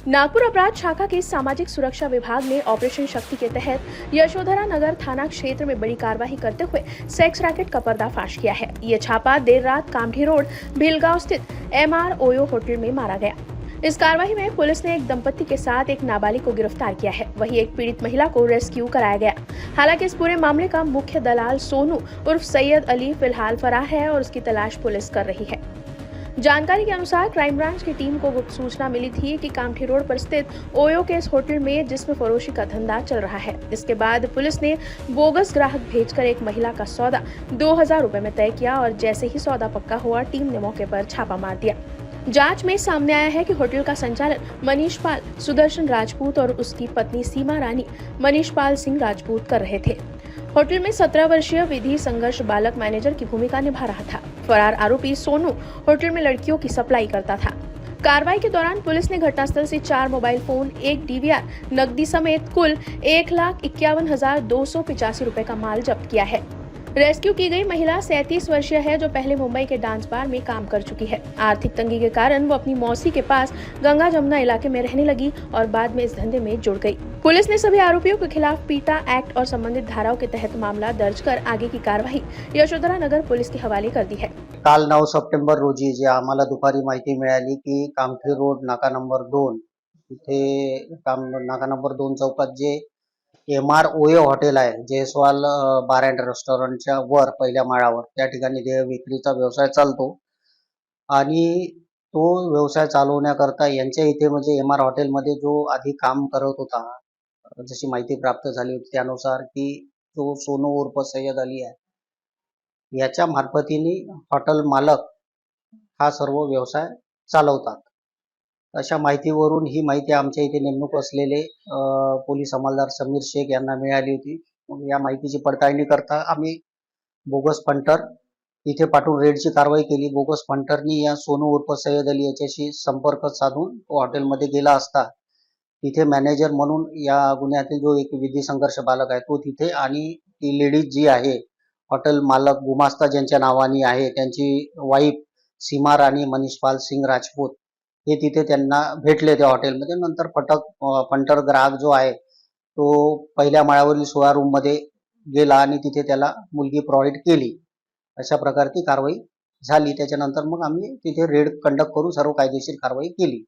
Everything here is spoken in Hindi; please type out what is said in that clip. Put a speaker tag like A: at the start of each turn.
A: नागपुर अपराध शाखा के सामाजिक सुरक्षा विभाग ने ऑपरेशन शक्ति के तहत यशोधरा नगर थाना क्षेत्र में बड़ी कार्रवाई करते हुए सेक्स रैकेट का पर्दाफाश किया है। ये छापा देर रात कामठी रोड भिलगांव स्थित MR होटल में मारा गया। इस कार्रवाई में पुलिस ने एक दंपत्ति के साथ एक नाबालिग को गिरफ्तार किया है। वहीं एक पीड़ित महिला को रेस्क्यू कराया गया। हालांकि इस पूरे मामले का मुख्य दलाल सोनू उर्फ सैयद अली फिलहाल फरार है और उसकी तलाश पुलिस कर रही है। जानकारी के अनुसार क्राइम ब्रांच की टीम को गुप्त सूचना मिली थी कि कामठी रोड पर स्थित ओयो के इस होटल में जिसमें फरोशी का धंधा चल रहा है। इसके बाद पुलिस ने बोगस ग्राहक भेजकर एक महिला का सौदा 2000 रुपए में तय किया और जैसे ही सौदा पक्का हुआ टीम ने मौके पर छापा मार दिया। जांच में सामने आया है कि होटल का संचालन मनीष पाल सुदर्शन राजपूत और उसकी पत्नी सीमा रानी मनीष पाल सिंह राजपूत कर रहे थे। होटल में 17 वर्षीय विधि संघर्ष बालक मैनेजर की भूमिका निभा रहा था। फरार आरोपी सोनू होटल में लड़कियों की सप्लाई करता था। कार्रवाई के दौरान पुलिस ने घटनास्थल से 4 मोबाइल फोन, 1 DVR, नकदी समेत कुल 1,51,285 रुपए का माल जब्त किया है। रेस्क्यू की गई महिला 37 वर्षीय है, जो पहले मुंबई के डांस बार में काम कर चुकी है। आर्थिक तंगी के कारण वो अपनी मौसी के पास गंगा जमुना इलाके में रहने लगी और बाद में इस धंधे में जुड़ गई। पुलिस ने सभी आरोपियों के खिलाफ पीटा एक्ट और संबंधित धाराओं के तहत मामला दर्ज कर आगे की कार्यवाही यशोधरा नगर पुलिस के हवाले कर दी है।
B: काल 9 सप्टेंबर रोजी जे आम्हाला दुपारी माहिती मिळाली की कामठी रोड नाका नंबर 2 इथे नाका नंबर 2 चौकात जे MR हॉटेल आहे, जयस्वाल बार अँड रेस्टॉरंटच्या वर पहिल्या माळावर त्या ठिकाणी देह विक्रीचा व्यवसाय चालतो आणि तो व्यवसाय चालवण्याकरता यांच्या इथे म्हणजे MR हॉटेलमध्ये जो आधी काम करत होता, जशी माहिती प्राप्त झाली होती त्यानुसार की तो सोनू उर्फ सय्यद अली आहे, याच्या मार्फतीने हॉटेल मालक हा सर्व व्यवसाय चालवतात। अशा माहितीवरून ही माहिती आमच्या इथे नेमणूक असलेले पोलीस अंमलदार समीर शेख यांना मिळाली होती। मग या माहितीची पडताळणी करता आम्ही बोगस फंटर इथे पाठवून रेडची कारवाई केली। बोगस फंटरनी या सोनू उर्फ सय्यद अली याच्याशी संपर्क साधून तो हॉटेलमध्ये गेला असता तिथे मॅनेजर म्हणून या गुन्ह्यातील जो एक विधी संघर्ष बालक आहे तो तिथे आणि ती लेडीज जी आहे हॉटेल मालक गुमास्ता ज्यांच्या नावाने आहे त्यांची वाईफ सीमा राणी मनीषपाल सिंग राजपूत हे तिथे त्यांना भेटले त्या हॉटेलमध्ये। नंतर फंटर ग्राहक जो आहे तो पहिल्या माळ्यावरील 16 रूम मध्ये गेला आणि तिथे त्याला मुलगी प्रोव्हाइड केली। अशा प्रकारची कारवाई झाली। त्याच्यानंतर मग आम्ही तिथे रेड कंडक्ट करून सर्व कायदेशीर कारवाई केली।